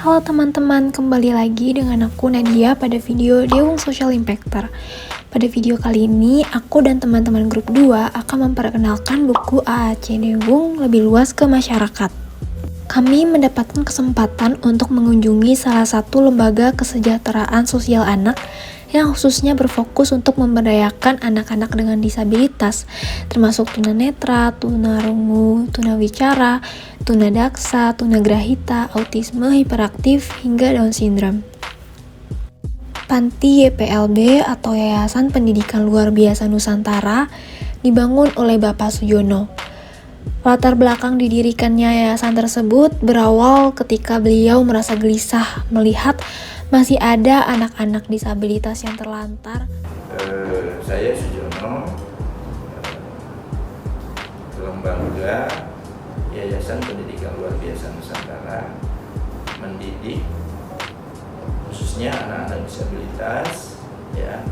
Halo teman-teman, kembali lagi dengan aku Nadia pada video Dewung Social Impactor. Pada video kali ini, aku dan teman-teman grup 2 akan memperkenalkan buku AAC Dewung lebih luas ke masyarakat. Kami mendapatkan kesempatan untuk mengunjungi salah satu lembaga kesejahteraan sosial anak yang khususnya berfokus untuk memberdayakan anak-anak dengan disabilitas, termasuk tunanetra, tunarungu, tunawicara, tunadaksa, tunagrahita, autisme, hiperaktif, hingga Down syndrome. Panti YPLB atau Yayasan Pendidikan Luar Biasa Nusantara dibangun oleh Bapak Sujono. Latar belakang didirikannya yayasan tersebut berawal ketika beliau merasa gelisah melihat masih ada anak-anak disabilitas yang terlantar. Saya Sujono, lembaga Yayasan Pendidikan Luar Biasa Nusantara, mendidik khususnya anak-anak disabilitas, ya,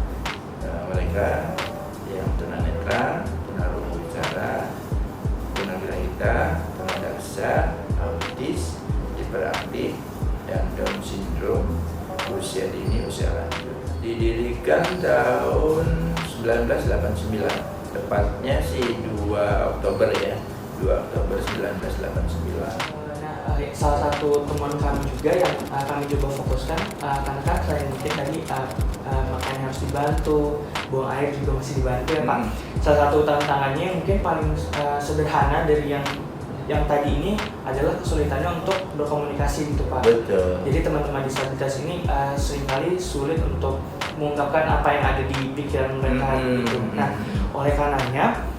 mereka yang tunanetra, tunarungu wicara, tunagrahita, tunadaksa, autis, hiperaktif, dan Down syndrome, usia dini, usia lanjut. Didirikan tahun 1989, tepatnya sih 2 Oktober ya, 2 Oktober 1989. Salah satu temuan kami juga yang kami coba fokuskan, karena kan selain mungkin tadi makanya harus dibantu, buang air juga masih dibantu ya Pak. Salah satu tantangannya mungkin paling sederhana dari yang tadi ini adalah kesulitannya untuk berkomunikasi gitu Pak. Betul. Jadi teman-teman disabilitas ini seringkali sulit untuk mengungkapkan apa yang ada di pikiran mereka gitu. Nah, oleh karenanya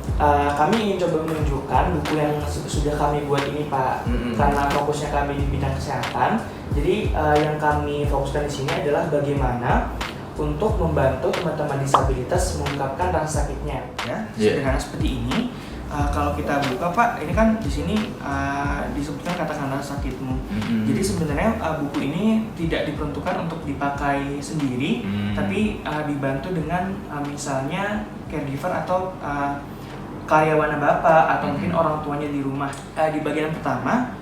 kami ingin coba menunjukkan buku yang sudah kami buat ini Pak, karena fokusnya kami di bidang kesehatan. Jadi yang kami fokuskan di sini adalah bagaimana untuk membantu teman-teman disabilitas mengungkapkan rasa sakitnya. Ya, sederhana seperti ini. Kalau kita buka Pak, ini kan di sini disebutkan katakanlah sakitmu. Jadi sebenarnya buku ini tidak diperuntukkan untuk dipakai sendiri, tapi dibantu dengan misalnya caregiver atau karyawan Bapak atau mungkin orang tuanya di rumah. Di bagian pertama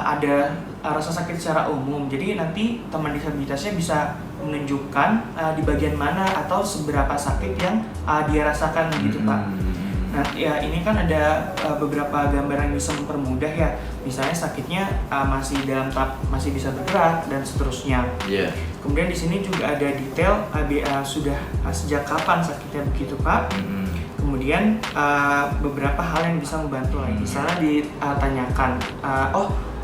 ada rasa sakit secara umum. Jadi nanti teman disabilitasnya bisa menunjukkan di bagian mana atau seberapa sakit yang dia rasakan gitu Pak. Nah ya ini kan ada beberapa gambar yang bisa mempermudah ya. Misalnya sakitnya masih dalam tahap masih bisa bergerak dan seterusnya. Kemudian di sini juga ada detail sudah sejak kapan sakitnya begitu Pak. Kemudian beberapa hal yang bisa membantu lagi. Misalnya ditanyakan,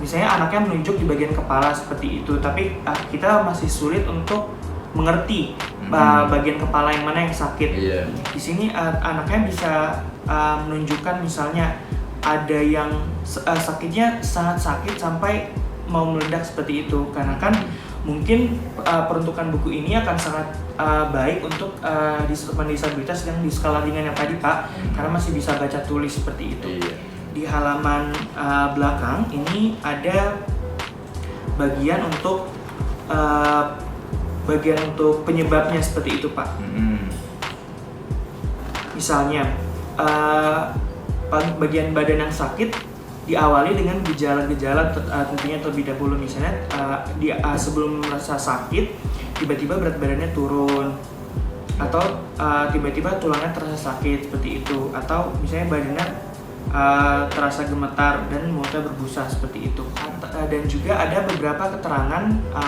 misalnya anaknya menunjuk di bagian kepala seperti itu, tapi kita masih sulit untuk mengerti bagian kepala yang mana yang sakit. Di sini anaknya bisa menunjukkan misalnya ada yang sakitnya sangat sakit sampai mau meledak seperti itu, karena kan mungkin peruntukan buku ini akan sangat baik untuk teman disabilitas yang di skala ringan yang tadi Pak, karena masih bisa baca tulis seperti itu. Di halaman belakang ini ada bagian untuk penyebabnya seperti itu Pak. Misalnya bagian badan yang sakit diawali dengan gejala-gejala tentunya terlebih dahulu. Misalnya sebelum merasa sakit tiba-tiba berat badannya turun, atau tiba-tiba tulangnya terasa sakit seperti itu, atau misalnya badannya terasa gemetar dan mulutnya berbusa seperti itu. Dan juga ada beberapa keterangan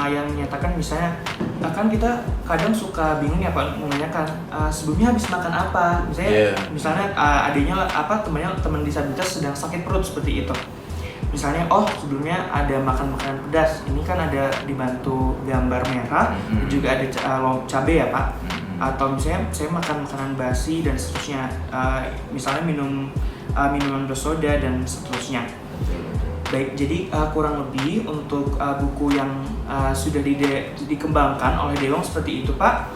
yang menyatakan misalnya kan kita kadang suka bingung ya Pak menanyakan sebelumnya habis makan apa, misalnya adanya teman disabilitas sedang sakit perut seperti itu. Misalnya sebelumnya ada makan makanan pedas, ini kan ada dibantu gambar merah, dan juga ada cabai ya Pak. Atau misalnya saya makan makanan basi dan seterusnya, misalnya minum minuman bersoda dan seterusnya. Baik, jadi kurang lebih untuk buku yang sudah dikembangkan oleh Dewung seperti itu Pak.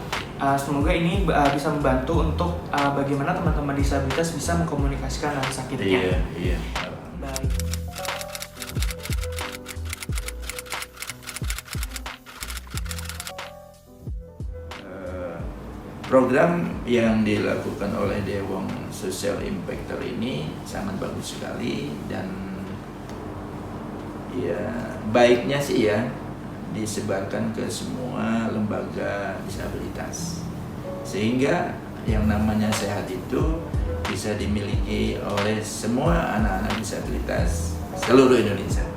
Semoga ini bisa membantu untuk bagaimana teman-teman disabilitas bisa mengkomunikasikan rasa sakitnya. Baik. Program yang dilakukan oleh Dewung Social Impactor ini sangat bagus sekali, dan ya baiknya sih ya disebarkan ke semua lembaga disabilitas, sehingga yang namanya sehat itu bisa dimiliki oleh semua anak-anak disabilitas seluruh Indonesia.